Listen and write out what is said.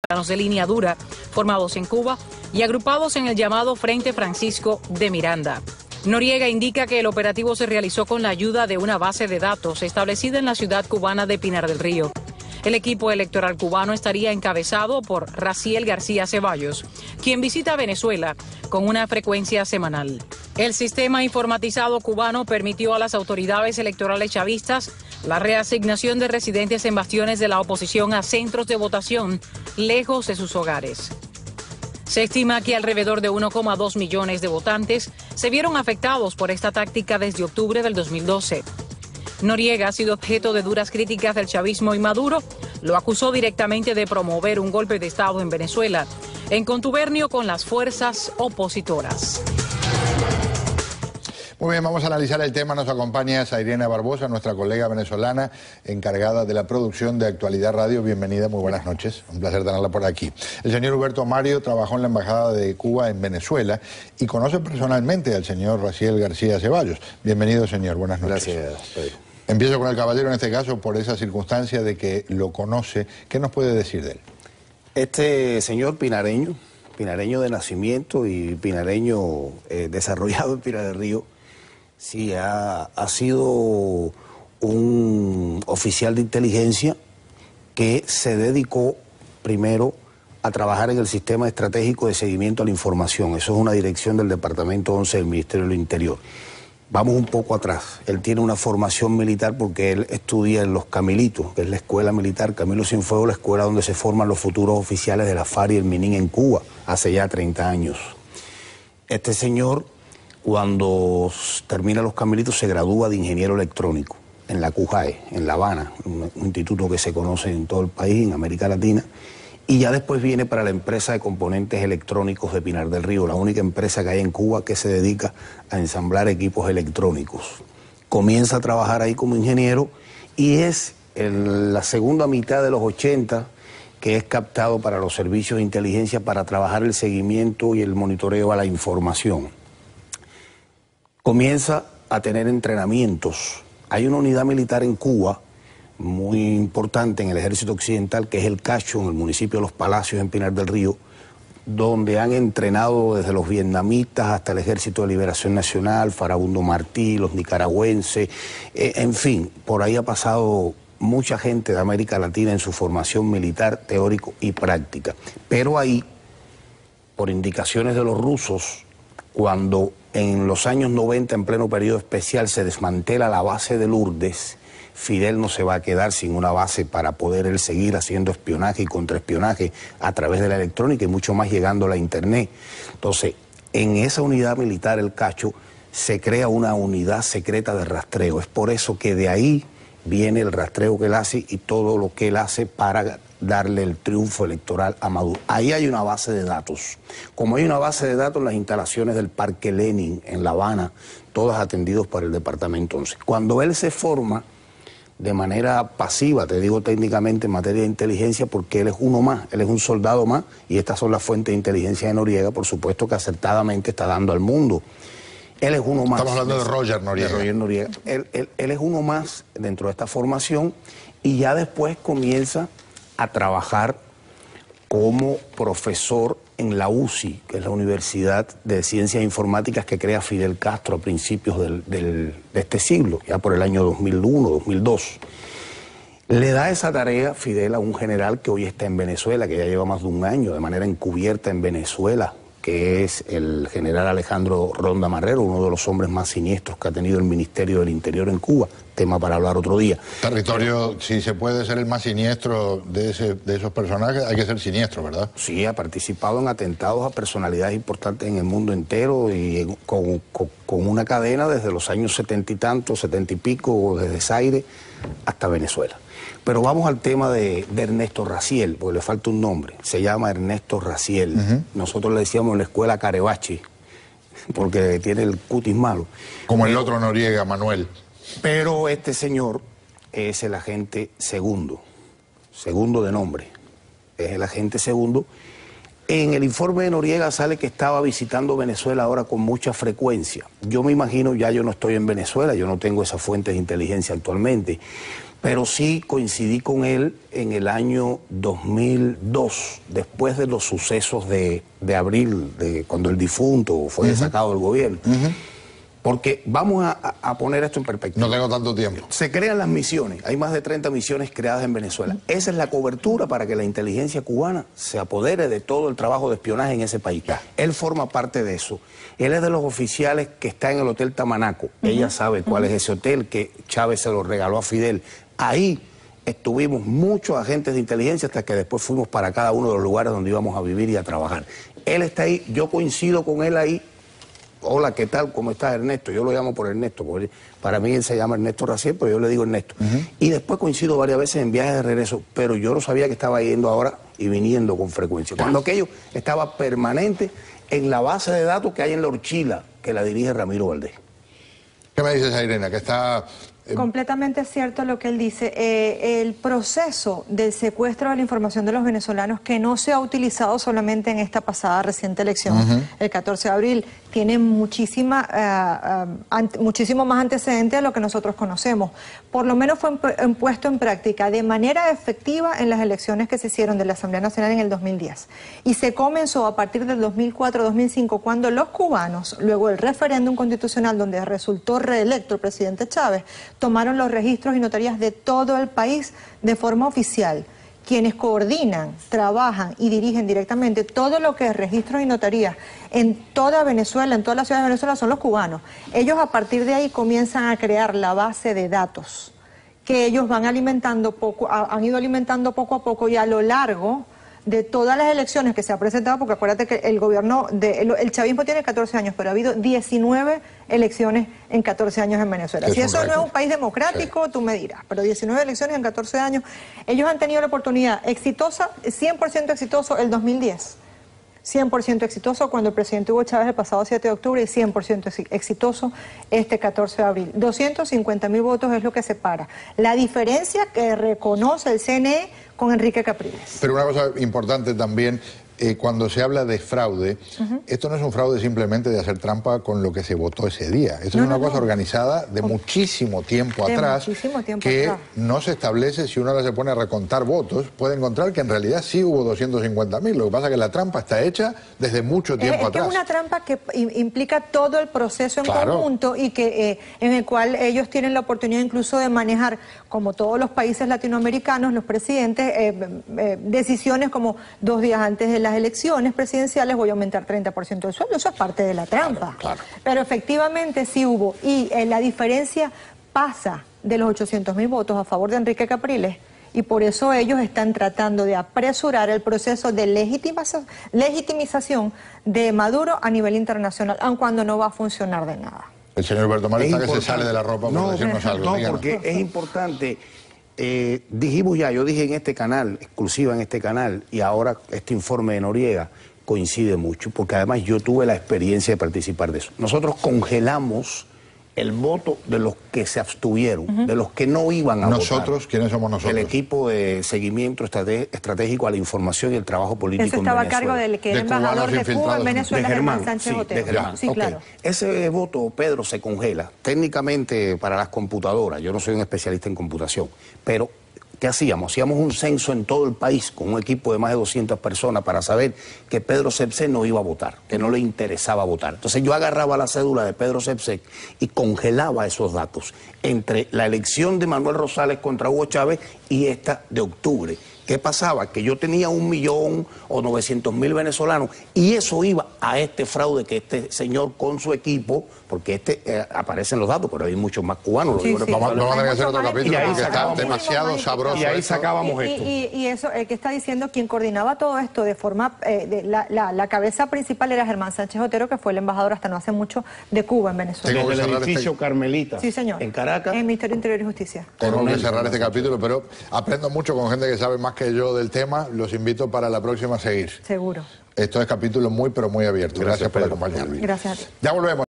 de línea dura formados en Cuba y agrupados en el llamado Frente Francisco de Miranda. Noriega indica que el operativo se realizó con la ayuda de una base de datos establecida en la ciudad cubana de Pinar del Río. El equipo electoral cubano estaría encabezado por Raciel García Ceballos, quien visita Venezuela con una frecuencia semanal. El sistema informatizado cubano permitió a las autoridades electorales chavistas la reasignación de residentes en bastiones de la oposición a centros de votación lejos de sus hogares. Se estima que alrededor de 1,2 millones de votantes se vieron afectados por esta táctica desde octubre del 2012. Noriega ha sido objeto de duras críticas del chavismo y Maduro lo acusó directamente de promover un golpe de Estado en Venezuela, en contubernio con las fuerzas opositoras. Muy bien, vamos a analizar el tema. Nos acompaña Zairena Barbosa, nuestra colega venezolana encargada de la producción de Actualidad Radio. Bienvenida, muy buenas noches. Un placer tenerla por aquí. El señor Huberto Mario trabajó en la Embajada de Cuba en Venezuela y conoce personalmente al señor Raciel García Ceballos. Bienvenido, señor. Buenas noches. Gracias, Pedro. Empiezo con el caballero en este caso por esa circunstancia de que lo conoce. ¿Qué nos puede decir de él? Este señor pinareño de nacimiento y pinareño desarrollado en Pinar del Río, sí, ha sido un oficial de inteligencia que se dedicó primero a trabajar en el sistema estratégico de seguimiento a la información. Eso es una dirección del Departamento 11 del Ministerio del Interior. Vamos un poco atrás. Él tiene una formación militar porque él estudia en los Camilitos, que es la escuela militar, Camilo Cienfuegos, la escuela donde se forman los futuros oficiales de la FARC y el MININ en Cuba, hace ya 30 años. Este señor, cuando termina los Camilitos, se gradúa de ingeniero electrónico en la CUJAE, en La Habana, un instituto que se conoce en todo el país, en América Latina, y ya después viene para la empresa de componentes electrónicos de Pinar del Río, la única empresa que hay en Cuba que se dedica a ensamblar equipos electrónicos. Comienza a trabajar ahí como ingeniero y es en la segunda mitad de los 80 que es captado para los servicios de inteligencia para trabajar el seguimiento y el monitoreo a la información. Comienza a tener entrenamientos. Hay una unidad militar en Cuba muy importante en el ejército occidental, que es el Cacho, en el municipio de Los Palacios, en Pinar del Río, donde han entrenado desde los vietnamitas hasta el Ejército de Liberación Nacional, Farabundo Martí, los nicaragüenses, en fin, por ahí ha pasado mucha gente de América Latina en su formación militar, teórico y práctica. Pero ahí, por indicaciones de los rusos, cuando en los años 90, en pleno periodo especial, se desmantela la base de Lourdes, Fidel no se va a quedar sin una base para poder él seguir haciendo espionaje y contraespionaje a través de la electrónica y mucho más llegando a la internet. Entonces, en esa unidad militar, el Cacho, se crea una unidad secreta de rastreo. Es por eso que de ahí viene el rastreo que él hace y todo lo que él hace para darle el triunfo electoral a Maduro. Ahí hay una base de datos. Como hay una base de datos en las instalaciones del Parque Lenin en La Habana, todas atendidos por el Departamento 11. Cuando él se forma de manera pasiva, te digo técnicamente en materia de inteligencia, porque él es uno más, él es un soldado más, y estas son las fuentes de inteligencia de Noriega, por supuesto que acertadamente está dando al mundo. Él es uno más. Estamos hablando de Roger Noriega. De Roger Noriega. Él es uno más dentro de esta formación y ya después comienza a trabajar como profesor en la UCI, que es la Universidad de Ciencias Informáticas que crea Fidel Castro a principios de este siglo, ya por el año 2001, 2002. Le da esa tarea Fidel a un general que hoy está en Venezuela, que ya lleva más de un año de manera encubierta en Venezuela, que es el general Alejandro Ronda Marrero, uno de los hombres más siniestros que ha tenido el Ministerio del Interior en Cuba, tema para hablar otro día. Territorio, si se puede ser el más siniestro de esos personajes, hay que ser siniestro, ¿verdad? Sí, ha participado en atentados a personalidades importantes en el mundo entero y con una cadena desde los años 70 y tantos, 70 y pico, desde Zaire hasta Venezuela. Pero vamos al tema de Ernesto Raciel, porque le falta un nombre. Se llama Ernesto Raciel. Nosotros le decíamos en la escuela Carebachi, porque tiene el cutis malo. Como el otro Noriega, Manuel. Pero este señor es el agente segundo de nombre. Es el agente segundo. En el informe de Noriega sale que estaba visitando Venezuela ahora con mucha frecuencia. Yo me imagino, ya yo no estoy en Venezuela, yo no tengo esas fuentes de inteligencia actualmente, pero sí coincidí con él en el año 2002, después de los sucesos de abril, de cuando el difunto fue sacado del gobierno. Porque vamos a poner esto en perspectiva. No tengo tanto tiempo. Se crean las misiones, hay más de 30 misiones creadas en Venezuela. Esa es la cobertura para que la inteligencia cubana se apodere de todo el trabajo de espionaje en ese país. Él forma parte de eso. Él es de los oficiales que está en el Hotel Tamanaco. Ella sabe cuál es ese hotel, que Chávez se lo regaló a Fidel. Ahí estuvimos muchos agentes de inteligencia hasta que después fuimos para cada uno de los lugares donde íbamos a vivir y a trabajar. Él está ahí, yo coincido con él ahí. Hola, ¿qué tal? ¿Cómo estás, Ernesto? Yo lo llamo por Ernesto, porque para mí él se llama Ernesto Raciel, pero yo le digo Ernesto. Y después coincido varias veces en viajes de regreso, pero yo no sabía que estaba yendo ahora y viniendo con frecuencia. Cuando aquello estaba permanente en la base de datos que hay en la Orchila, que la dirige Ramiro Valdés. ¿Qué me dices, Irene? Que está... Completamente cierto lo que él dice. El proceso del secuestro de la información de los venezolanos, que no se ha utilizado solamente en esta pasada reciente elección, el 14 de abril, tiene muchísimo más antecedente de lo que nosotros conocemos. Por lo menos fue puesto en práctica de manera efectiva en las elecciones que se hicieron de la Asamblea Nacional en el 2010. Y se comenzó a partir del 2004-2005, cuando los cubanos, luego del referéndum constitucional donde resultó reelecto el presidente Chávez, tomaron los registros y notarías de todo el país de forma oficial. Quienes coordinan, trabajan y dirigen directamente todo lo que es registros y notarías en toda Venezuela, en todas las ciudades de Venezuela, son los cubanos. Ellos a partir de ahí comienzan a crear la base de datos que ellos van alimentando han ido alimentando poco a poco, y a lo largo de todas las elecciones que se ha presentado, porque acuérdate que el gobierno, el chavismo tiene 14 años, pero ha habido 19 elecciones en 14 años en Venezuela. Si eso no es un país democrático, tú me dirás, pero 19 elecciones en 14 años, ellos han tenido la oportunidad exitosa, 100% exitoso el 2010. 100% exitoso cuando el presidente Hugo Chávez el pasado 7 de octubre y 100% exitoso este 14 de abril. 250.000 votos es lo que separa. La diferencia que reconoce el CNE con Enrique Capriles. Pero una cosa importante también, cuando se habla de fraude, esto no es un fraude simplemente de hacer trampa con lo que se votó ese día. Esto es una cosa organizada de muchísimo tiempo atrás, que no se establece. Si uno ahora se pone a recontar votos, puede encontrar que en realidad sí hubo 250.000. Lo que pasa es que la trampa está hecha desde mucho tiempo atrás. Es una trampa que implica todo el proceso en conjunto, y que en el cual ellos tienen la oportunidad incluso de manejar, como todos los países latinoamericanos, los presidentes, decisiones como 2 días antes de las elecciones presidenciales voy a aumentar 30% el sueldo. Eso es parte de la trampa. Pero efectivamente sí hubo, y la diferencia pasa de los 800.000 votos a favor de Enrique Capriles, y por eso ellos están tratando de apresurar el proceso de legitimización de Maduro a nivel internacional, aun cuando no va a funcionar de nada. El señor Huberto Mario está que se sale de la ropa por decirnos algo. No, porque es importante. Dijimos ya, yo dije en este canal, exclusiva en este canal, y ahora este informe de Noriega coincide mucho, porque además yo tuve la experiencia de participar de eso. Nosotros congelamos el voto de los que se abstuvieron, de los que no iban a votar. ¿Nosotros? ¿Quiénes somos nosotros? El equipo de seguimiento estratégico a la información y el trabajo político en Venezuela. Eso estaba a cargo del que era embajador de Cuba en Venezuela, Germán Sánchez Otero. Sí, claro. Ese voto, Pedro, se congela técnicamente para las computadoras. Yo no soy un especialista en computación, pero ¿qué hacíamos? Hacíamos un censo en todo el país con un equipo de más de 200 personas para saber que Pedro Sepsek no iba a votar, que no le interesaba votar. Entonces yo agarraba la cédula de Pedro Sepsek y congelaba esos datos entre la elección de Manuel Rosales contra Hugo Chávez y esta de octubre. ¿Qué pasaba? Que yo tenía 1.000.000 o 900.000 venezolanos, y eso iba a este fraude que este señor con su equipo, porque aparecen los datos, pero hay muchos más cubanos. Vamos a tener que hacer otro capítulo porque está demasiado sabroso. Y ahí sacábamos esto. Y eso, el que está diciendo, quien coordinaba todo esto de forma, la cabeza principal era Germán Sánchez Otero, que fue el embajador hasta no hace mucho de Cuba en Venezuela. Desde el edificio Carmelita. Sí, señor. En Caracas. En el Ministerio de Interior y Justicia. Tengo que cerrar este capítulo, pero aprendo mucho con gente que sabe más que yo del tema. Los invito para la próxima a seguir. Seguro. Esto es capítulo muy, pero muy abierto. Gracias por acompañarme. Gracias a ti. Ya volvemos.